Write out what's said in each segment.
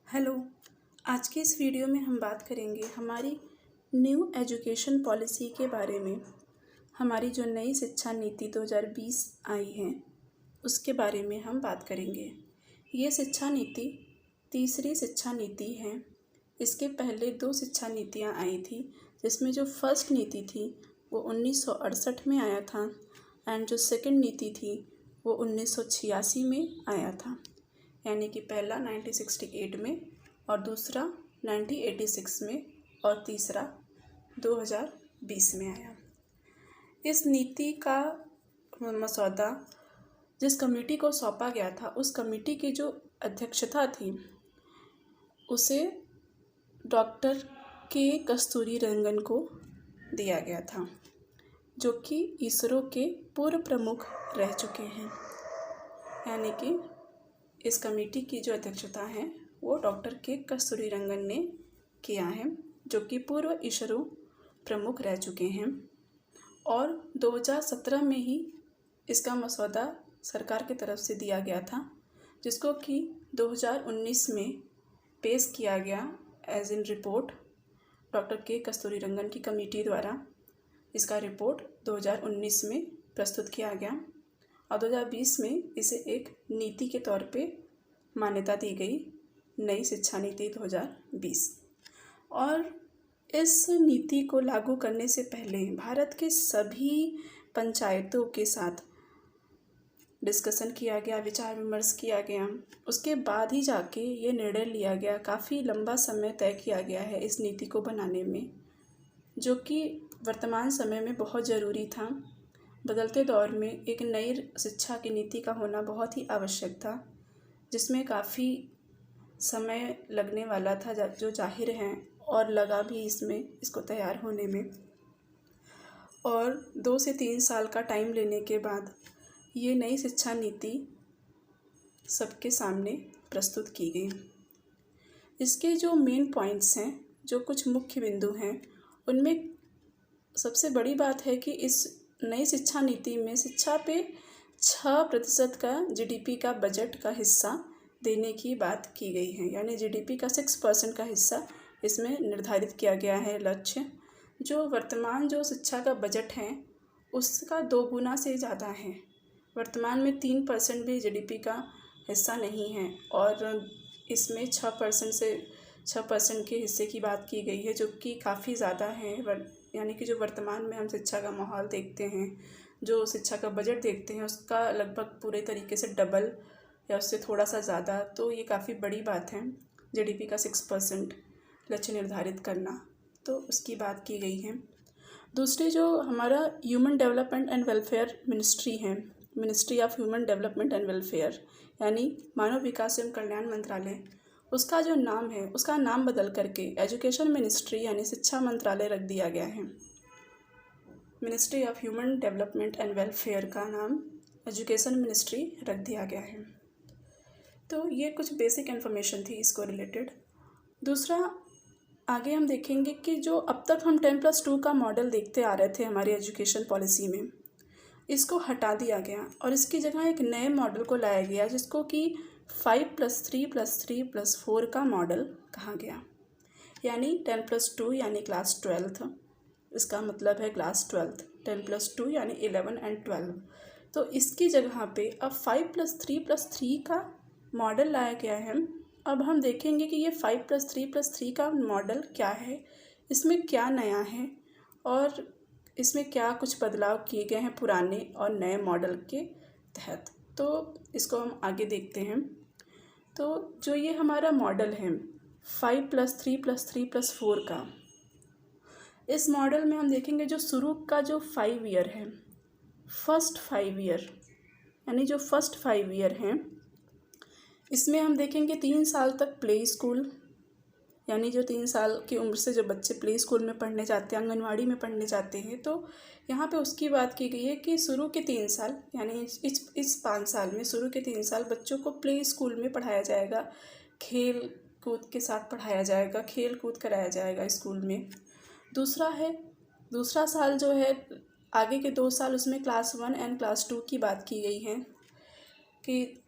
Hello. आज की इस वीडियो में हम बात करेंगे हमारी न्यू एजुकेशन पॉलिसी के बारे में। हमारी जो नई शिक्षा नीति 2020 आई है उसके बारे में हम बात करेंगे। ये शिक्षा नीति तीसरी शिक्षा नीति है। इसके पहले 2 शिक्षा नीतियाँ आई थी, जिसमें जो फर्स्ट नीति थी वो 1968 में आया था एंड जो सेकंड नीति थी वो 1986 में आया था। यानी कि पहला 1968 में और दूसरा 1986 में और तीसरा 2020 में आया। इस नीति का मसौदा जिस कमेटी को सौंपा गया था, उस कमेटी की जो अध्यक्षता थी उसे डॉक्टर के कस्तूरीरंगन को दिया गया था, जो कि इसरो के पूर्व प्रमुख रह चुके हैं। यानी कि इस कमेटी की जो अध्यक्षता है वो डॉक्टर के कस्तूरीरंगन ने किया है, जो कि पूर्व इसरो प्रमुख रह चुके हैं। और 2017 में ही इसका मसौदा सरकार की तरफ से दिया गया था, जिसको कि 2019 में पेश किया गया एज इन रिपोर्ट डॉक्टर के कस्तूरीरंगन की कमेटी द्वारा। इसका रिपोर्ट 2019 में प्रस्तुत किया गया और 2020 में इसे एक नीति के तौर पे मान्यता दी गई, नई शिक्षा नीति 2020। और इस नीति को लागू करने से पहले भारत के सभी पंचायतों के साथ डिस्कशन किया गया, विचार विमर्श किया गया। उसके बाद ही जाके ये निर्णय लिया गया। काफ़ी लंबा समय तय किया गया है इस नीति को बनाने में, जो कि वर्तमान समय में बहुत ज़रूरी था। बदलते दौर में एक नई शिक्षा की नीति का होना बहुत ही आवश्यक था, जिसमें काफ़ी समय लगने वाला था, जो जाहिर है, और लगा भी इसको तैयार होने में। और 2 से 3 साल का टाइम लेने के बाद ये नई शिक्षा नीति सबके सामने प्रस्तुत की गई। इसके जो मेन पॉइंट्स हैं, जो कुछ मुख्य बिंदु हैं, उनमें सबसे बड़ी बात है कि इस नई शिक्षा नीति में शिक्षा पे 6% का जीडीपी का बजट का हिस्सा देने की बात की गई है। यानी जीडीपी का 6% का हिस्सा इसमें निर्धारित किया गया है लक्ष्य, जो वर्तमान जो शिक्षा का बजट है उसका 2 गुना से ज़्यादा है। वर्तमान में 3% भी जीडीपी का हिस्सा नहीं है और इसमें 6% के हिस्से की बात की गई है, जो कि काफ़ी ज़्यादा है। यानी कि जो वर्तमान में हम शिक्षा का माहौल देखते हैं, जो शिक्षा का बजट देखते हैं, उसका लगभग पूरे तरीके से डबल या उससे थोड़ा सा ज़्यादा। तो ये काफ़ी बड़ी बात है, जीडीपी का 6% लक्ष्य निर्धारित करना। तो उसकी बात की गई है। दूसरी जो हमारा human development and welfare ministry है, ministry of human development and welfare, यानी मानव विकास एवं कल्याण मंत्रालय, उसका जो नाम है उसका नाम बदल करके एजुकेशन मिनिस्ट्री यानी शिक्षा मंत्रालय रख दिया गया है। Ministry of human development and welfare का नाम एजुकेशन मिनिस्ट्री रख दिया गया है। तो ये कुछ बेसिक इन्फॉर्मेशन थी इसको रिलेटेड। दूसरा, आगे हम देखेंगे कि जो अब तक हम 10+2 का मॉडल देखते आ रहे थे हमारी एजुकेशन पॉलिसी में, इसको हटा दिया गया और इसकी जगह एक नए मॉडल को लाया गया, जिसको कि 5+3+3+4 का मॉडल कहा गया। यानी 10+2 यानी क्लास 12th, इसका मतलब है क्लास 12th। 10+2 यानी 11 एंड 12। तो इसकी जगह पे अब 5+3+3 का मॉडल लाया गया है। अब हम देखेंगे कि ये 5+3+3 का मॉडल क्या है, इसमें क्या नया है और इसमें क्या कुछ बदलाव किए गए हैं पुराने और नए मॉडल के तहत। तो इसको हम आगे देखते हैं। तो जो ये हमारा मॉडल है 5+3+3+4 का, इस मॉडल में हम देखेंगे जो शुरू का जो 5 ईयर है, फर्स्ट 5 ईयर, यानी जो फर्स्ट 5 ईयर हैं, इसमें हम देखेंगे 3 साल तक प्ले स्कूल, यानी जो 3 साल की उम्र से जो बच्चे प्ले स्कूल में पढ़ने जाते हैं, आंगनवाड़ी में पढ़ने जाते हैं, तो यहाँ पे उसकी बात की गई है कि शुरू के 3 साल यानी इस 5 साल में शुरू के 3 साल बच्चों को प्ले स्कूल में पढ़ाया जाएगा, खेल कूद के साथ पढ़ाया जाएगा, खेल कूद कराया जाएगा स्कूल में। दूसरा साल जो है, आगे के 2 साल, उसमें क्लास 1 एंड क्लास 2 की बात की गई है कि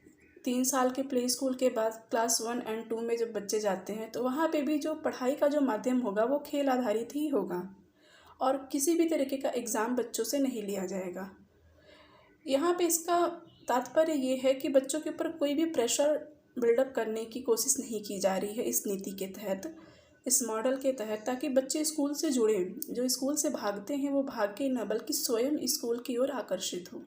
3 साल के प्ले स्कूल के बाद क्लास 1 एंड 2 में जब बच्चे जाते हैं तो वहाँ पे भी जो पढ़ाई का जो माध्यम होगा वो खेल आधारित ही होगा और किसी भी तरीके का एग्ज़ाम बच्चों से नहीं लिया जाएगा। यहाँ पे इसका तात्पर्य ये है कि बच्चों के ऊपर कोई भी प्रेशर बिल्डअप करने की कोशिश नहीं की जा रही है इस नीति के तहत, इस मॉडल के तहत, ताकि बच्चे स्कूल से जुड़ें। जो स्कूल से भागते हैं वो भागे न बल्कि स्वयं स्कूल की ओर आकर्षित हो।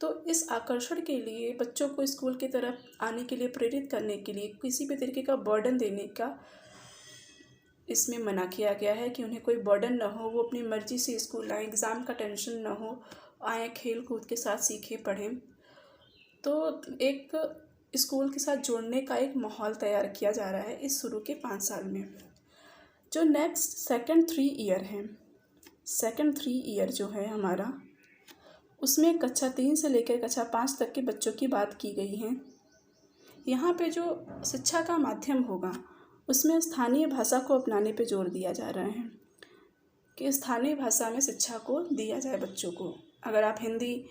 तो इस आकर्षण के लिए बच्चों को स्कूल की तरफ आने के लिए प्रेरित करने के लिए किसी भी तरीके का बर्डन देने का इसमें मना किया गया है कि उन्हें कोई बर्डन ना हो, वो अपनी मर्ज़ी से स्कूल आएँ, एग्ज़ाम का टेंशन ना हो, आएँ खेल कूद के साथ सीखें पढ़ें। तो एक स्कूल के साथ जोड़ने का एक माहौल तैयार किया जा रहा है इस शुरू के 5 साल में। जो नेक्स्ट सेकंड 3 ईयर है, सेकंड 3 ईयर जो है हमारा, उसमें कक्षा 3 से लेकर कक्षा 5 तक के बच्चों की बात की गई है। यहाँ पे जो शिक्षा का माध्यम होगा उसमें स्थानीय भाषा को अपनाने पे जोर दिया जा रहा है कि स्थानीय भाषा में शिक्षा को दिया जाए बच्चों को। अगर आप हिंदी,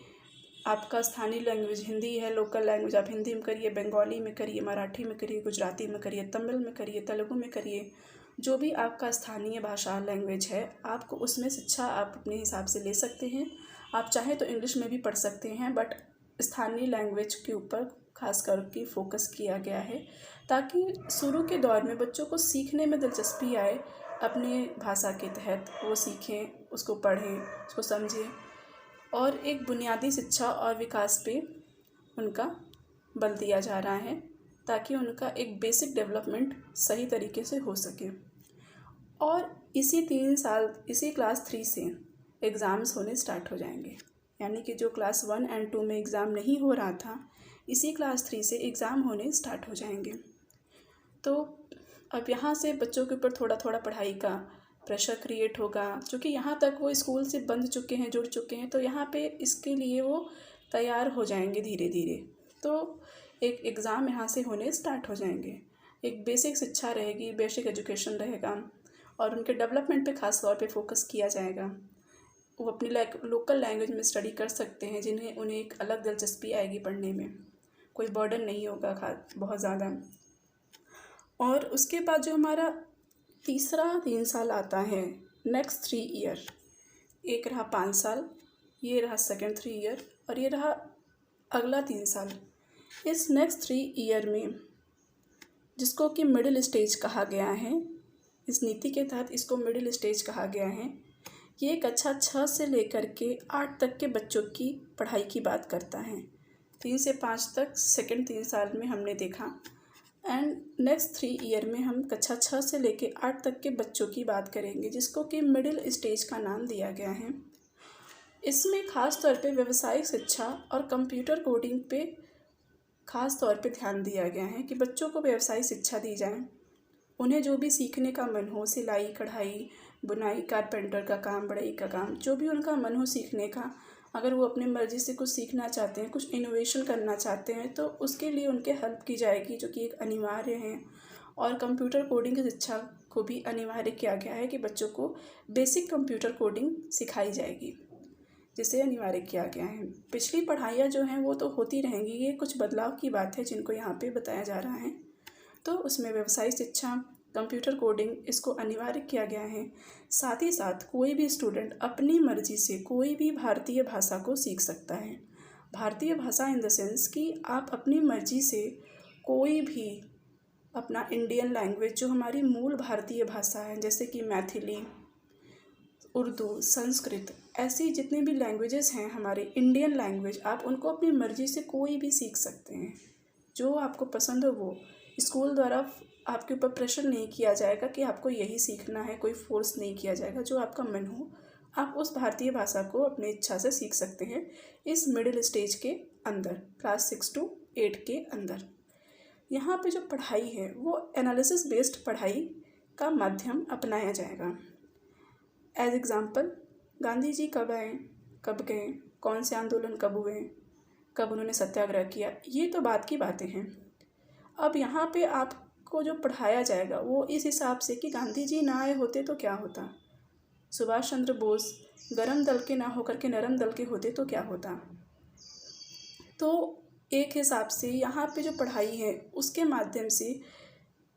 आपका स्थानीय लैंग्वेज हिंदी है, लोकल लैंग्वेज, आप हिंदी में करिए, बंगाली में करिए, मराठी में करिए, गुजराती में करिए, तमिल में करिए, तेलुगु में करिए, जो भी आपका स्थानीय भाषा लैंग्वेज है, आपको उसमें शिक्षा आप अपने हिसाब से ले सकते हैं। आप चाहें तो इंग्लिश में भी पढ़ सकते हैं, बट स्थानीय लैंग्वेज के ऊपर खास करके फोकस किया गया है ताकि शुरू के दौर में बच्चों को सीखने में दिलचस्पी आए, अपने भाषा के तहत वो सीखें, उसको पढ़ें, उसको समझें और एक बुनियादी शिक्षा और विकास पे उनका बल दिया जा रहा है ताकि उनका एक बेसिक डेवलपमेंट सही तरीके से हो सके। और इसी 3 साल, इसी क्लास 3 से एग्ज़ाम्स होने स्टार्ट हो जाएंगे, यानी कि जो क्लास 1 एंड 2 में एग्ज़ाम नहीं हो रहा था, इसी क्लास 3 से एग्ज़ाम होने स्टार्ट हो जाएंगे। तो अब यहाँ से बच्चों के ऊपर थोड़ा थोड़ा पढ़ाई का प्रेशर क्रिएट होगा, क्योंकि यहाँ तक वो स्कूल से बंध चुके हैं, जुड़ चुके हैं, तो यहाँ पे इसके लिए वो तैयार हो जाएंगे धीरे धीरे। तो एक एग्ज़ाम यहाँ से होने स्टार्ट हो जाएंगे, एक बेसिक शिक्षा रहेगी, बेसिक एजुकेशन रहेगा और उनके डेवलपमेंट पे ख़ास तौर पे फोकस किया जाएगा। वो अपनी लोकल लैंग्वेज में स्टडी कर सकते हैं, जिन्हें उन्हें एक अलग दिलचस्पी आएगी पढ़ने में, कोई बर्डन नहीं होगा बहुत ज़्यादा। और उसके बाद जो हमारा तीसरा 3 साल आता है, नेक्स्ट 3 ईयर, एक रहा 5 साल, ये रहा सेकंड 3 ईयर और ये रहा अगला 3 साल। इस नेक्स्ट 3 ईयर में, जिसको कि मिडिल स्टेज कहा गया है, इस नीति के तहत इसको मिडिल स्टेज कहा गया है, ये कक्षा 6 से लेकर के 8 तक के बच्चों की पढ़ाई की बात करता है। 3 से 5 तक सेकंड 3 साल में हमने देखा, एंड नेक्स्ट 3 ईयर में हम कक्षा 6 से लेकर 8 तक के बच्चों की बात करेंगे, जिसको कि मिडिल स्टेज का नाम दिया गया है। इसमें ख़ास तौर पे व्यावसायिक शिक्षा और कंप्यूटर कोडिंग पे ख़ास तौर पे ध्यान दिया गया है कि बच्चों को व्यावसायिक शिक्षा दी जाए। उन्हें जो भी सीखने का मन हो, सिलाई, कढ़ाई, बुनाई, कारपेंटर का काम, बढ़ई का काम, जो भी उनका मन हो सीखने का, अगर वो अपनी मर्ज़ी से कुछ सीखना चाहते हैं, कुछ इनोवेशन करना चाहते हैं, तो उसके लिए उनके हेल्प की जाएगी, जो कि एक अनिवार्य है। और कंप्यूटर कोडिंग की शिक्षा को भी अनिवार्य किया गया है कि बच्चों को बेसिक कंप्यूटर कोडिंग सिखाई जाएगी, जिसे अनिवार्य किया गया है। पिछली पढ़ाइयाँ जो हैं वो तो होती रहेंगी, ये कुछ बदलाव की बात है जिनको यहाँ पे बताया जा रहा है। तो उसमें व्यवसायिक शिक्षा, कंप्यूटर कोडिंग, इसको अनिवार्य किया गया है। साथ ही साथ कोई भी स्टूडेंट अपनी मर्ज़ी से कोई भी भारतीय भाषा को सीख सकता है। भारतीय भाषा इन द सेंस कि आप अपनी मर्ज़ी से कोई भी अपना इंडियन लैंग्वेज, जो हमारी मूल भारतीय भाषा है, जैसे कि मैथिली, उर्दू, संस्कृत, ऐसी जितनी भी लैंग्वेजेस हैं हमारे इंडियन लैंग्वेज, आप उनको अपनी मर्ज़ी से कोई भी सीख सकते हैं। जो आपको पसंद हो वो, स्कूल द्वारा आपके ऊपर प्रेशर नहीं किया जाएगा कि आपको यही सीखना है, कोई फोर्स नहीं किया जाएगा। जो आपका मन हो, आप उस भारतीय भाषा को अपनी इच्छा से सीख सकते हैं इस मिडिल स्टेज के अंदर, क्लास 6 to 8 के अंदर। यहाँ पे जो पढ़ाई है वो एनालिसिस बेस्ड पढ़ाई का माध्यम अपनाया जाएगा। एज एग्ज़ाम्पल, गांधी जी कब आए, कब गए, कौन से आंदोलन कब हुए, कब उन्होंने सत्याग्रह किया, ये तो बात की बातें हैं। अब यहाँ पे आपको जो पढ़ाया जाएगा वो इस हिसाब से कि गांधी जी ना आए होते तो क्या होता, सुभाष चंद्र बोस गर्म दल के ना होकर के नरम दल के होते तो क्या होता। तो एक हिसाब से यहाँ पे जो पढ़ाई है उसके माध्यम से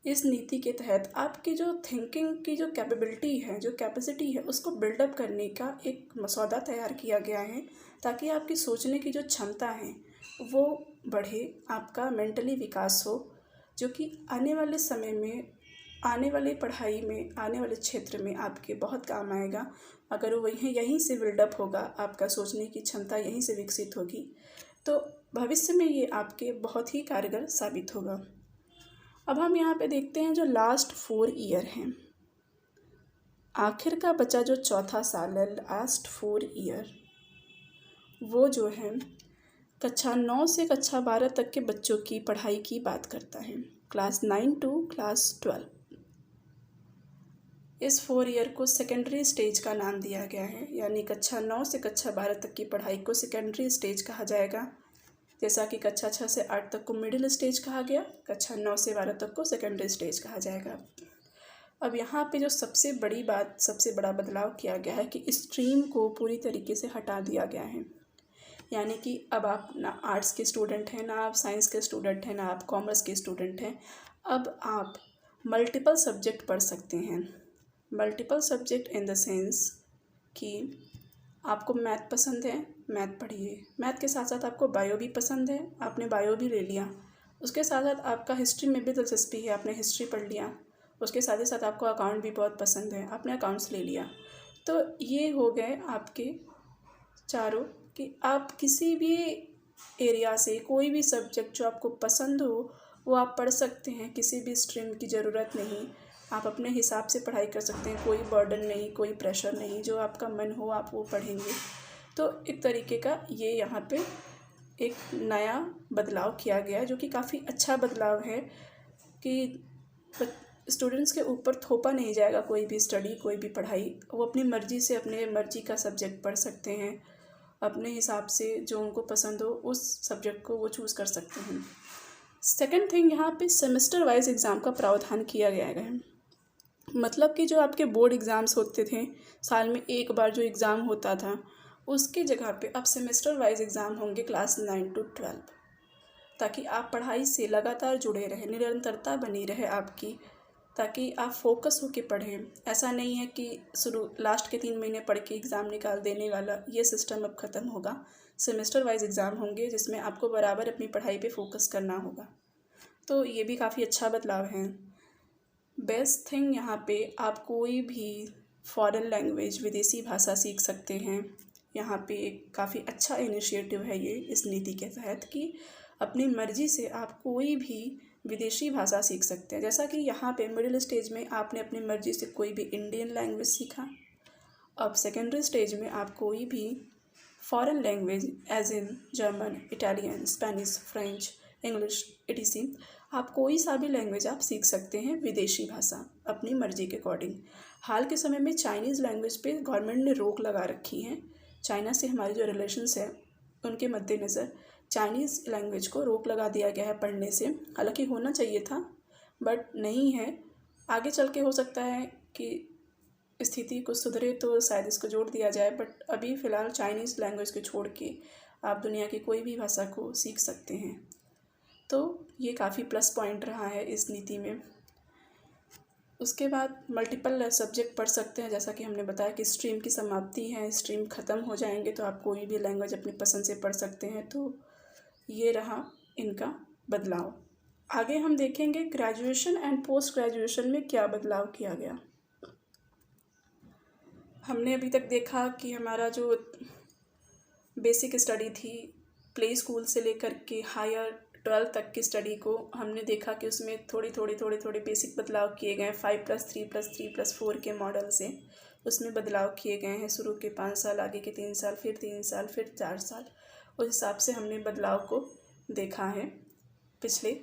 इस नीति के तहत आपकी जो थिंकिंग की जो कैपेबिलिटी है, जो कैपेसिटी है, उसको बिल्डअप करने का एक मसौदा तैयार किया गया है, ताकि आपकी सोचने की जो क्षमता है वो बढ़े, आपका मेंटली विकास हो, जो कि आने वाले समय में, आने वाली पढ़ाई में, आने वाले क्षेत्र में आपके बहुत काम आएगा। अगर वो यहीं से बिल्डअप होगा, आपका सोचने की क्षमता यहीं से विकसित होगी, तो भविष्य में ये आपके बहुत ही कारगर साबित होगा। अब हम यहाँ पे देखते हैं जो लास्ट 4 ईयर हैं, आखिर का बचा जो चौथा साल है, लास्ट 4 ईयर, वो जो है कक्षा 9 से कक्षा 12 तक के बच्चों की पढ़ाई की बात करता है, क्लास 9 टू क्लास 12। इस 4 ईयर को सेकेंडरी स्टेज का नाम दिया गया है, यानी कक्षा 9 से कक्षा 12 तक की पढ़ाई को सेकेंडरी स्टेज कहा जाएगा। जैसा कि कक्षा 6 से 8 तक को मिडिल स्टेज कहा गया, कक्षा 9 से 12 तक को सेकेंडरी स्टेज कहा जाएगा। अब यहाँ पे जो सबसे बड़ी बात, सबसे बड़ा बदलाव किया गया है कि स्ट्रीम को पूरी तरीके से हटा दिया गया है, यानी कि अब आप ना आर्ट्स के स्टूडेंट हैं, ना आप साइंस के स्टूडेंट हैं, ना आप कॉमर्स के स्टूडेंट हैं। अब आप मल्टीपल सब्जेक्ट पढ़ सकते हैं। Multiple subject in the sense कि आपको मैथ पसंद है, मैथ पढ़िए। मैथ के साथ साथ आपको बायो भी पसंद है, आपने बायो भी ले लिया। उसके साथ साथ आपका हिस्ट्री में भी दिलचस्पी है, आपने हिस्ट्री पढ़ लिया। उसके साथ ही साथ आपको अकाउंट भी बहुत पसंद है, आपने अकाउंट्स ले लिया। तो ये हो गए आपके चारों कि आप किसी भी एरिया से कोई भी सब्जेक्ट जो आपको पसंद हो वो आप पढ़ सकते हैं। किसी भी स्ट्रीम की ज़रूरत नहीं, आप अपने हिसाब से पढ़ाई कर सकते हैं। कोई बर्डन नहीं, कोई प्रेशर नहीं, जो आपका मन हो आप वो पढ़ेंगे। तो एक तरीके का ये यहाँ पे एक नया बदलाव किया गया है, जो कि काफ़ी अच्छा बदलाव है कि स्टूडेंट्स के ऊपर थोपा नहीं जाएगा कोई भी स्टडी, कोई भी पढ़ाई। वो अपनी मर्ज़ी से अपने मर्ज़ी का सब्जेक्ट पढ़ सकते हैं, अपने हिसाब से जो उनको पसंद हो उस सब्जेक्ट को वो चूज़ कर सकते हैं। सेकेंड थिंग, यहाँ पे सेमेस्टर वाइज एग्ज़ाम का प्रावधान किया गया है। मतलब कि जो आपके बोर्ड एग्ज़ाम्स होते थे, साल में एक बार जो एग्ज़ाम होता था, उसके जगह पे अब सेमेस्टर वाइज एग्ज़ाम होंगे क्लास 9 टू 12, ताकि आप पढ़ाई से लगातार जुड़े रहें, निरंतरता बनी रहे आपकी, ताकि आप फोकस होके पढ़ें। ऐसा नहीं है कि लास्ट के 3 महीने पढ़ के एग्ज़ाम निकाल देने वाला, ये सिस्टम अब ख़त्म होगा। सेमेस्टर वाइज एग्ज़ाम होंगे जिसमें आपको बराबर अपनी पढ़ाई पे फोकस करना होगा। तो ये भी काफ़ी अच्छा बदलाव है। बेस्ट थिंग, यहाँ पे आप कोई भी फॉरेन लैंग्वेज, विदेशी भाषा सीख सकते हैं। यहाँ पे काफ़ी अच्छा इनिशिएटिव है ये इस नीति के तहत कि अपनी मर्ज़ी से आप कोई भी विदेशी भाषा सीख सकते हैं। जैसा कि यहाँ पे मिडिल स्टेज में आपने अपनी मर्ज़ी से कोई भी इंडियन लैंग्वेज सीखा, अब सेकेंडरी स्टेज में आप कोई भी foreign language as in German, Italian, Spanish, French, English etc, आप कोई सा भी लैंग्वेज आप सीख सकते हैं, विदेशी भाषा, अपनी मर्ज़ी के अकॉर्डिंग। हाल के समय में चाइनीज़ लैंग्वेज पे गवर्नमेंट ने रोक लगा रखी है। चाइना से हमारे जो रिलेशंस है उनके मद्देनज़र चाइनीज़ लैंग्वेज को रोक लगा दिया गया है पढ़ने से। हालांकि होना चाहिए था बट नहीं है। आगे चल के हो सकता है कि स्थिति कुछ सुधरे तो शायद इसको जोड़ दिया जाए, बट अभी फ़िलहाल चाइनीज़ लैंग्वेज को छोड़ के आप दुनिया की कोई भी भाषा को सीख सकते हैं। तो ये काफ़ी प्लस पॉइंट रहा है इस नीति में। उसके बाद मल्टीपल सब्जेक्ट पढ़ सकते हैं। जैसा कि हमने बताया कि स्ट्रीम की समाप्ति है, स्ट्रीम ख़त्म हो जाएंगे तो आप कोई भी लैंग्वेज अपनी पसंद से पढ़ सकते हैं। तो ये रहा इनका बदलाव। आगे हम देखेंगे ग्रेजुएशन एंड पोस्ट ग्रेजुएशन में क्या बदलाव किया गया। हमने अभी तक देखा कि हमारा जो बेसिक स्टडी थी, प्ले स्कूल से लेकर के हायर 12 तक की स्टडी को, हमने देखा कि उसमें थोड़े बेसिक बदलाव किए गए हैं। 5+3+3+4 के मॉडल से उसमें बदलाव किए गए हैं। शुरू के 5 साल, आगे के 3 साल, फिर 3 साल, फिर 4 साल। उस हिसाब से हमने बदलाव को देखा है पिछले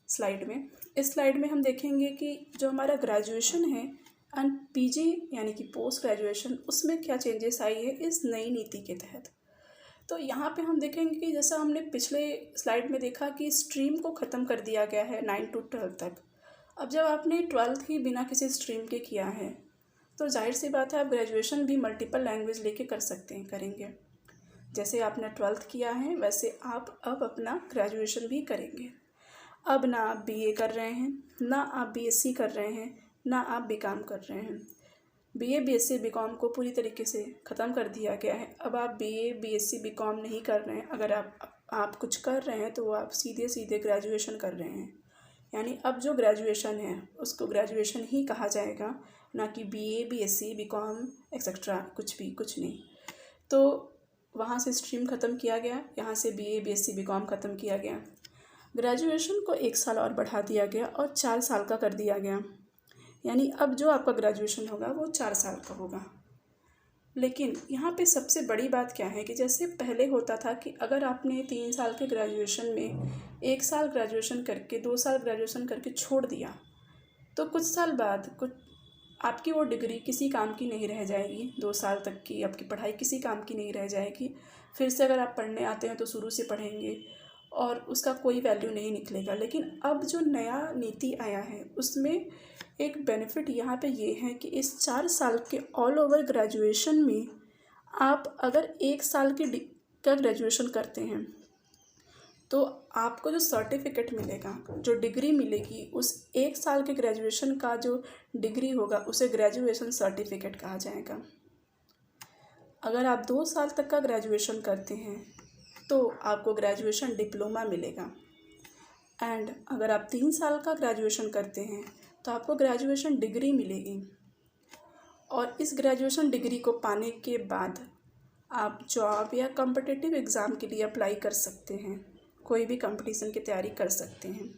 स्लाइड में। इस स्लाइड में हम देखेंगे कि जो हमारा ग्रेजुएशन है एंड पीजी यानी कि पोस्ट ग्रेजुएशन, उसमें क्या चेंजेस आई है इस नई नीति के तहत। तो यहाँ पे हम देखेंगे कि जैसा हमने पिछले स्लाइड में देखा कि स्ट्रीम को ख़त्म कर दिया गया है 9 टू 12 तक। अब जब आपने 12th ही बिना किसी स्ट्रीम के किया है तो जाहिर सी बात है आप ग्रेजुएशन भी मल्टीपल लैंग्वेज लेके कर सकते हैं, करेंगे। जैसे आपने 12th किया है वैसे आप अब अपना ग्रेजुएशन भी करेंगे। अब ना आप बीए कर रहे हैं, ना आप बीएससी कर रहे हैं, ना आप बीकॉम कर रहे हैं। बीए बीएससी बीकॉम को पूरी तरीके से ख़त्म कर दिया गया है। अब आप बीए बीएससी बीकॉम नहीं कर रहे हैं। अगर आप कुछ कर रहे हैं तो वो आप सीधे सीधे ग्रेजुएशन कर रहे हैं। यानी अब जो ग्रेजुएशन है उसको ग्रेजुएशन ही कहा जाएगा, ना कि बीए बीएससी बीकॉम एक्सेट्रा कुछ नहीं। तो वहाँ से स्ट्रीम ख़त्म किया गया, यहाँ से बीए बीएससी बीकॉम ख़त्म किया गया। ग्रेजुएशन को 1 साल और बढ़ा दिया गया और 4 साल का कर दिया गया। यानी अब जो आपका ग्रेजुएशन होगा वो 4 साल का होगा। लेकिन यहाँ पे सबसे बड़ी बात क्या है कि जैसे पहले होता था कि अगर आपने 3 साल के ग्रेजुएशन में 1 साल ग्रेजुएशन करके 2 साल ग्रेजुएशन करके छोड़ दिया तो कुछ साल बाद आपकी वो डिग्री किसी काम की नहीं रह जाएगी। 2 साल तक की आपकी पढ़ाई किसी काम की नहीं रह जाएगी। फिर से अगर आप पढ़ने आते हैं तो शुरू से पढ़ेंगे और उसका कोई वैल्यू नहीं निकलेगा। लेकिन अब जो नया नीति आया है उसमें एक बेनिफिट यहाँ पे ये है कि इस 4 साल के ऑल ओवर ग्रेजुएशन में आप अगर 1 साल का ग्रेजुएशन करते हैं तो आपको जो सर्टिफिकेट मिलेगा, जो डिग्री मिलेगी, उस 1 साल के ग्रेजुएशन का जो डिग्री होगा उसे ग्रेजुएशन सर्टिफिकेट कहा जाएगा। अगर आप 2 साल तक का ग्रेजुएशन करते हैं तो आपको ग्रेजुएशन डिप्लोमा मिलेगा। एंड अगर आप 3 साल का ग्रेजुएशन करते हैं तो आपको ग्रेजुएशन डिग्री मिलेगी। और इस ग्रेजुएशन डिग्री को पाने के बाद आप जॉब या कॉम्पिटिटिव एग्ज़ाम के लिए अप्लाई कर सकते हैं, कोई भी कंपटीशन की तैयारी कर सकते हैं।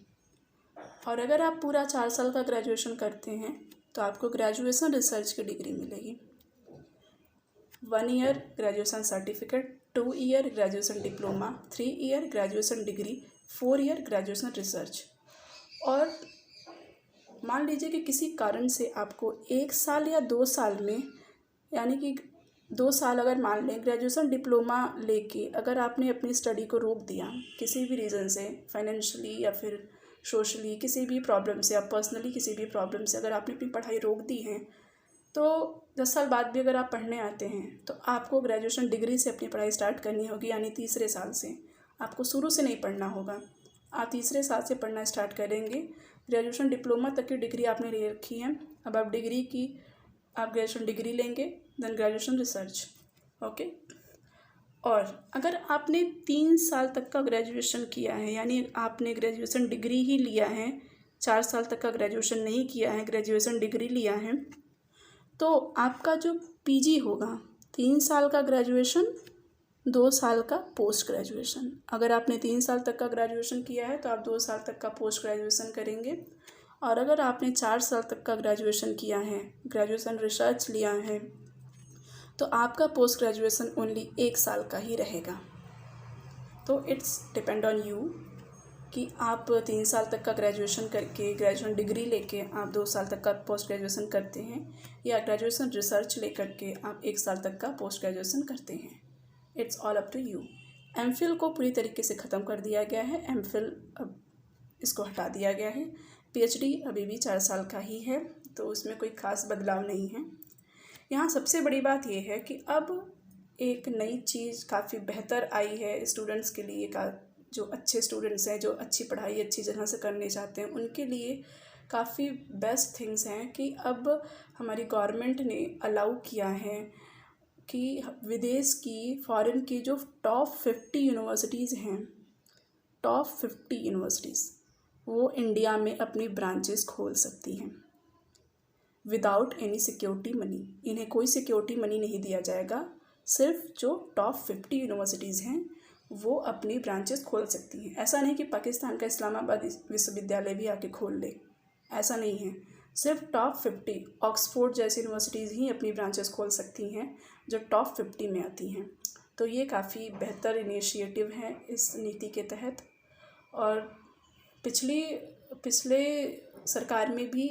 और अगर आप पूरा 4 साल का ग्रेजुएशन करते हैं तो आपको ग्रेजुएशन रिसर्च की डिग्री मिलेगी। 1 year graduation certificate, 2 year graduation diploma, 3 year graduation degree, 4 year graduation research. और मान लीजिए कि किसी कारण से आपको 1 साल या 2 साल में, यानी कि 2 साल अगर मान लें ग्रेजुएशन डिप्लोमा लेके अगर आपने अपनी स्टडी को रोक दिया किसी भी रीज़न से, फाइनेंशियली या फिर सोशली किसी भी प्रॉब्लम से या पर्सनली किसी भी प्रॉब्लम से अगर आपने अपनी पढ़ाई रोक दी है तो 10 साल बाद भी अगर आप पढ़ने आते हैं तो आपको ग्रेजुएशन डिग्री से अपनी पढ़ाई स्टार्ट करनी होगी। यानी तीसरे साल से आपको शुरू से नहीं पढ़ना होगा, आप तीसरे साल से पढ़ना स्टार्ट करेंगे। ग्रेजुएशन डिप्लोमा तक की डिग्री आपने ले रखी है, अब आप ग्रेजुएशन डिग्री लेंगे, देन ग्रेजुएशन रिसर्च। ओके। और अगर आपने 3 साल तक का ग्रेजुएशन किया है, यानी आपने ग्रेजुएशन डिग्री ही लिया है, 4 साल तक का ग्रेजुएशन नहीं किया है, ग्रेजुएशन डिग्री लिया है, तो आपका जो पीजी होगा 3 साल का ग्रेजुएशन, 2 साल का पोस्ट ग्रेजुएशन। अगर आपने 3 साल तक का ग्रेजुएशन किया है तो आप 2 साल तक का पोस्ट ग्रेजुएशन करेंगे। और अगर आपने 4 साल तक का ग्रेजुएशन किया है, ग्रेजुएशन रिसर्च लिया है, तो आपका पोस्ट ग्रेजुएशन ओनली 1 साल का ही रहेगा। तो इट्स डिपेंड ऑन यू कि आप 3 साल तक का ग्रेजुएशन करके ग्रेजुएशन डिग्री लेके आप 2 साल तक का पोस्ट ग्रेजुएशन करते हैं, या ग्रेजुएशन रिसर्च लेकर के आप 1 साल तक का पोस्ट ग्रेजुएशन करते हैं। It's all up to you. MPhil को पूरी तरीके से ख़त्म कर दिया गया है, एमफिल अब इसको हटा दिया गया है। पीएचडी अभी भी 4 साल का ही है, तो उसमें कोई ख़ास बदलाव नहीं है। यहाँ सबसे बड़ी बात यह है कि अब एक नई चीज़ काफ़ी बेहतर आई है स्टूडेंट्स के लिए, जो अच्छे स्टूडेंट्स हैं, जो अच्छी पढ़ाई अच्छी जगह से करने चाहते हैं, उनके लिए काफ़ी बेस्ट थिंग्स हैं कि अब हमारी गवर्नमेंट ने अलाउ किया है कि विदेश की, फॉरेन की जो टॉप 50 यूनिवर्सिटीज़ हैं, टॉप 50 यूनिवर्सिटीज़ वो इंडिया में अपनी ब्रांचेस खोल सकती हैं विदाउट एनी सिक्योरिटी मनी। इन्हें कोई सिक्योरिटी मनी नहीं दिया जाएगा, सिर्फ जो टॉप 50 यूनिवर्सिटीज़ हैं वो अपनी ब्रांचेस खोल सकती हैं। ऐसा नहीं कि पाकिस्तान का इस्लामाबाद विश्वविद्यालय भी आके खोल ले, ऐसा नहीं है। सिर्फ टॉप 50 ऑक्सफोर्ड जैसी यूनिवर्सिटीज़ ही अपनी ब्रांचेस खोल सकती हैं जो टॉप 50 में आती हैं। तो ये काफ़ी बेहतर इनिशिएटिव है इस नीति के तहत। और पिछले सरकार में भी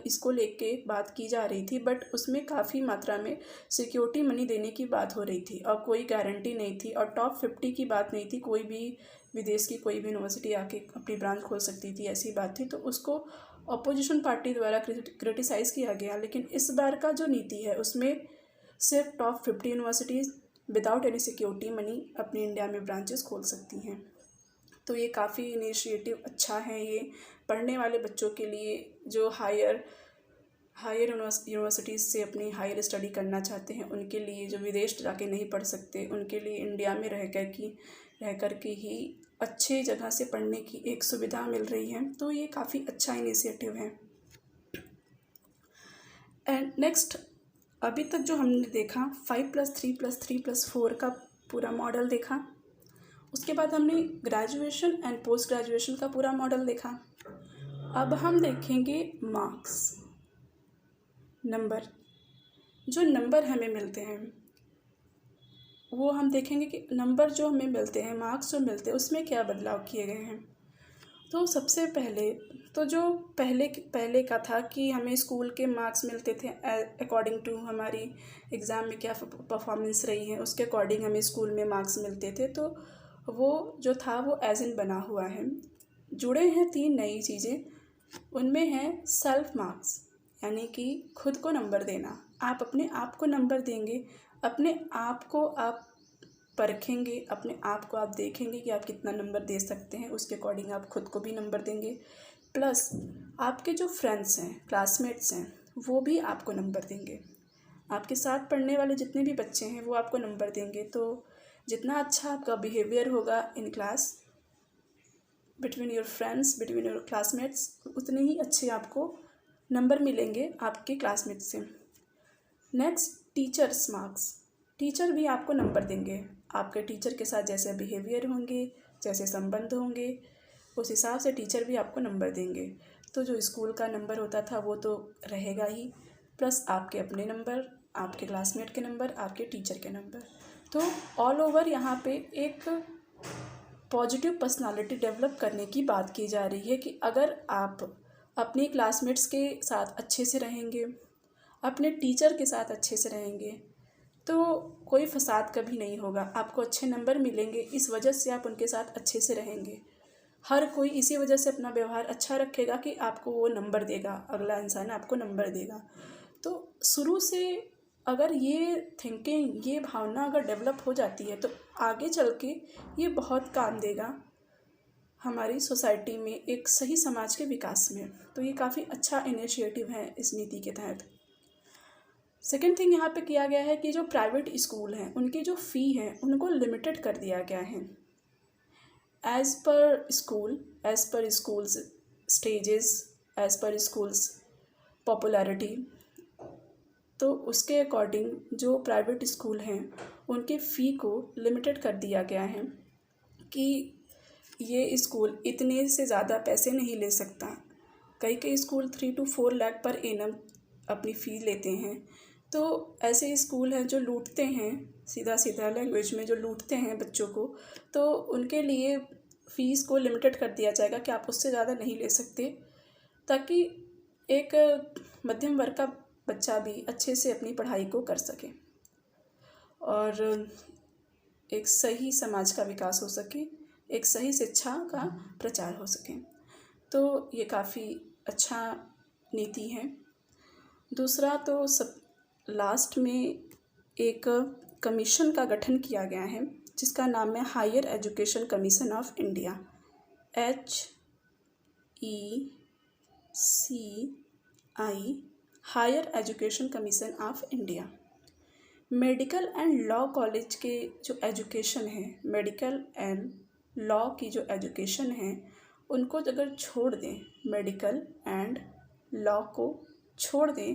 इसको लेके बात की जा रही थी, बट उसमें काफ़ी मात्रा में सिक्योरिटी मनी देने की बात हो रही थी और कोई गारंटी नहीं थी, और टॉप 50 की बात नहीं थी। कोई भी विदेश की कोई भी यूनिवर्सिटी आके अपनी ब्रांच खोल सकती थी, ऐसी बात थी। तो उसको अपोजिशन पार्टी द्वारा क्रिटिसाइज़ किया गया। लेकिन इस बार का जो नीति है उसमें सिर्फ top 50 universities without any security money अपने इंडिया में ब्रांचेस खोल सकती हैं। तो ये काफ़ी इनिशिएटिव अच्छा है ये पढ़ने वाले बच्चों के लिए, जो हायर यूनिवर्सिटीज़ से अपनी हायर स्टडी करना चाहते हैं, उनके लिए, जो विदेश जाके नहीं पढ़ सकते, उनके लिए इंडिया में रह कर के ही अच्छे जगह से पढ़ने की एक सुविधा मिल रही है। तो ये काफ़ी अच्छा इनिशिएटिव है। एंड नेक्स्ट, अभी तक जो हमने देखा 5+3+3+4 का पूरा मॉडल देखा। उसके बाद हमने ग्रेजुएशन एंड पोस्ट ग्रेजुएशन का पूरा मॉडल देखा। अब हम देखेंगे मार्क्स, नंबर। जो नंबर हमें मिलते हैं वो हम देखेंगे कि नंबर जो हमें मिलते हैं, मार्क्स जो मिलते हैं, उसमें क्या बदलाव किए गए हैं। तो सबसे पहले तो जो पहले का था कि हमें स्कूल के मार्क्स मिलते थे अकॉर्डिंग टू हमारी एग्ज़ाम में क्या परफॉर्मेंस रही है, उसके अकॉर्डिंग हमें स्कूल में मार्क्स मिलते थे। तो वो जो था वो एज इन बना हुआ है। जुड़े हैं 3 नई चीज़ें, उनमें है सेल्फ मार्क्स, यानी कि खुद को नंबर देना। आप अपने आप को नंबर देंगे, अपने आप को आप परखेंगे, अपने आप को आप देखेंगे कि आप कितना नंबर दे सकते हैं, उसके अकॉर्डिंग आप खुद को भी नंबर देंगे। प्लस आपके जो फ्रेंड्स हैं, क्लासमेट्स हैं, वो भी आपको नंबर देंगे। आपके साथ पढ़ने वाले जितने भी बच्चे हैं वो आपको नंबर देंगे। तो जितना अच्छा आपका बिहेवियर होगा in class, between your friends, between your classmates, उतने ही अच्छे आपको नंबर मिलेंगे आपके क्लासमेट्स से। Next, teachers marks. टीचर भी आपको नंबर देंगे। आपके टीचर के साथ जैसे बिहेवियर होंगे, जैसे संबंध होंगे, उस हिसाब से टीचर भी आपको नंबर देंगे। तो जो स्कूल का नंबर होता था वो तो रहेगा ही, प्लस आपके अपने नंबर, आपके क्लासमेट के नंबर, आपके टीचर के नंबर। तो ऑल ओवर यहाँ पे एक पॉजिटिव पर्सनालिटी डेवलप करने की बात की जा रही है कि अगर आप अपने क्लासमेट्स के साथ अच्छे से रहेंगे, अपने टीचर के साथ अच्छे से रहेंगे, तो कोई फसाद कभी नहीं होगा। आपको अच्छे नंबर मिलेंगे, इस वजह से आप उनके साथ अच्छे से रहेंगे। हर कोई इसी वजह से अपना व्यवहार अच्छा रखेगा कि आपको वो नंबर देगा, अगला इंसान आपको नंबर देगा। तो शुरू से अगर ये थिंकिंग, ये भावना अगर डेवलप हो जाती है तो आगे चल के ये बहुत काम देगा हमारी सोसाइटी में, एक सही समाज के विकास में। तो ये काफ़ी अच्छा इनिशिएटिव है इस नीति के तहत। सेकेंड थिंग यहाँ पे किया गया है कि जो प्राइवेट स्कूल हैं उनकी जो फ़ी है उनको लिमिटेड कर दिया गया है as per schools stages, as per schools popularity. तो उसके अकॉर्डिंग जो प्राइवेट स्कूल हैं उनके फ़ी को लिमिटेड कर दिया गया है कि ये स्कूल इतने से ज़्यादा पैसे नहीं ले सकता। कई school 3 to 4 lakh per annum अपनी फ़ी लेते हैं। तो ऐसे स्कूल हैं जो लूटते हैं, सीधा लैंग्वेज में जो लूटते हैं बच्चों को, तो उनके लिए फ़ीस को लिमिटेड कर दिया जाएगा कि आप उससे ज़्यादा नहीं ले सकते, ताकि एक मध्यम वर्ग का बच्चा भी अच्छे से अपनी पढ़ाई को कर सके और एक सही समाज का विकास हो सके, एक सही शिक्षा का प्रचार हो सके। तो ये काफ़ी अच्छा नीति है। दूसरा, तो सब लास्ट में एक कमीशन का गठन किया गया है जिसका नाम है higher education commission of India, HECI, higher education commission of India. Medical and law college के जो एजुकेशन है, मेडिकल एंड लॉ की जो एजुकेशन है, उनको अगर छोड़ दें, मेडिकल एंड लॉ को छोड़ दें,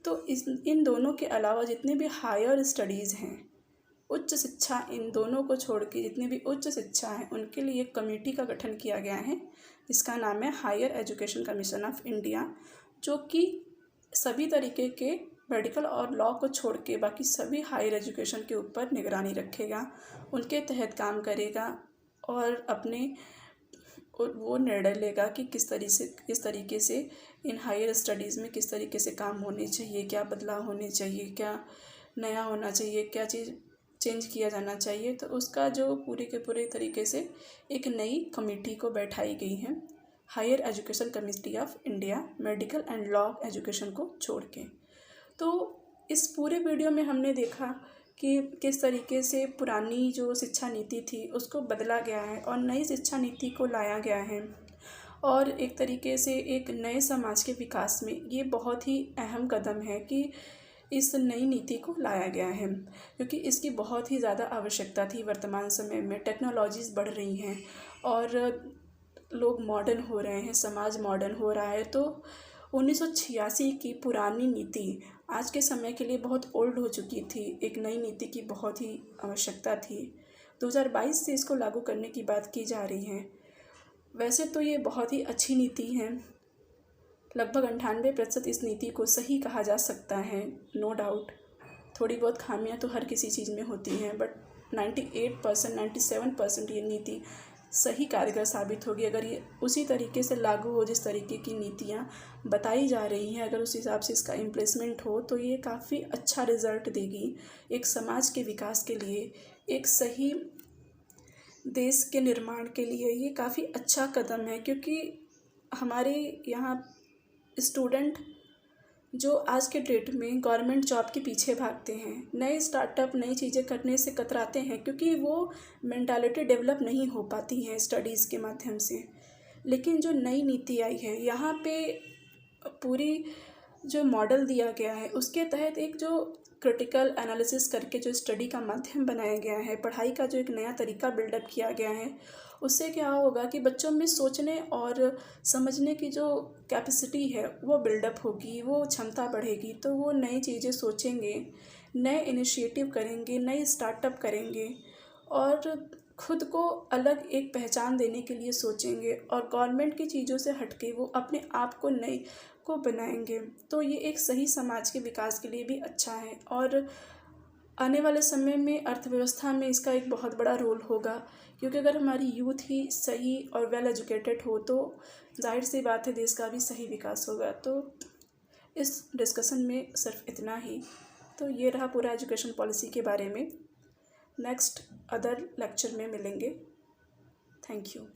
तो इन दोनों के अलावा जितने भी हायर स्टडीज़ हैं, उच्च शिक्षा, इन दोनों को छोड़ के जितनी भी उच्च शिक्षा है उनके लिए एक कमेटी का गठन किया गया है जिसका नाम है higher education commission of India, जो कि सभी तरीके के मेडिकल और लॉ को छोड़ के बाकी सभी हायर एजुकेशन के ऊपर निगरानी रखेगा, उनके तहत काम करेगा और वो निर्णय लेगा कि किस तरीके से इन हायर स्टडीज़ में किस तरीके से काम होने चाहिए, क्या बदलाव होने चाहिए, क्या नया होना चाहिए, क्या चीज़ चेंज किया जाना चाहिए। तो उसका जो पूरे के पूरे तरीके से एक नई कमेटी को बैठाई गई है, higher education committee of India, medical and law education को छोड़ के। तो इस पूरे वीडियो में हमने देखा कि किस तरीके से पुरानी जो शिक्षा नीति थी उसको बदला गया है और नई शिक्षा नीति को लाया गया है। और एक तरीके से एक नए समाज के विकास में ये बहुत ही अहम कदम है कि इस नई नीति को लाया गया है, क्योंकि इसकी बहुत ही ज़्यादा आवश्यकता थी। वर्तमान समय में टेक्नोलॉजीज़ बढ़ रही हैं और लोग मॉडर्न हो रहे हैं, समाज मॉडर्न हो रहा है। तो 1986 की पुरानी नीति आज के समय के लिए बहुत ओल्ड हो चुकी थी। एक नई नीति की बहुत ही आवश्यकता थी। 2022 से इसको लागू करने की बात की जा रही है। वैसे तो ये बहुत ही अच्छी नीति है, लगभग 98% इस नीति को सही कहा जा सकता है, नो डाउट। थोड़ी बहुत खामियां तो हर किसी चीज़ में होती हैं, बट 98% 97% ये नीति सही कारगर साबित होगी अगर ये उसी तरीके से लागू हो जिस तरीके की नीतियाँ बताई जा रही हैं। अगर उस हिसाब से इसका इम्प्लीमेंट हो तो ये काफ़ी अच्छा रिज़ल्ट देगी एक समाज के विकास के लिए, एक सही देश के निर्माण के लिए। ये काफ़ी अच्छा कदम है, क्योंकि हमारे यहाँ स्टूडेंट जो आज के डेट में गवर्नमेंट जॉब के पीछे भागते हैं, नए स्टार्टअप नई चीज़ें करने से कतराते हैं, क्योंकि वो मेंटालिटी डेवलप नहीं हो पाती है स्टडीज़ के माध्यम से। लेकिन जो नई नीति आई है यहाँ पे पूरी जो मॉडल दिया गया है उसके तहत एक जो क्रिटिकल एनालिसिस करके जो स्टडी का माध्यम बनाया गया है, पढ़ाई का जो एक नया तरीका बिल्डअप किया गया है, उससे क्या होगा कि बच्चों में सोचने और समझने की जो कैपेसिटी है वो बिल्डअप होगी, वो क्षमता बढ़ेगी। तो वो नई चीज़ें सोचेंगे, नए इनिशिएटिव करेंगे, नए स्टार्टअप करेंगे और खुद को अलग एक पहचान देने के लिए सोचेंगे और गवर्नमेंट की चीज़ों से हटके वो अपने आप को नए को बनाएंगे। तो ये एक सही समाज के विकास के लिए भी अच्छा है और आने वाले समय में अर्थव्यवस्था में इसका एक बहुत बड़ा रोल होगा, क्योंकि अगर हमारी यूथ ही सही और वेल एजुकेटेड हो तो जाहिर सी बात है देश का भी सही विकास होगा। तो इस डिस्कशन में सिर्फ इतना ही। तो ये रहा पूरा एजुकेशन पॉलिसी के बारे में। नेक्स्ट अदर लेक्चर में मिलेंगे। Thank you.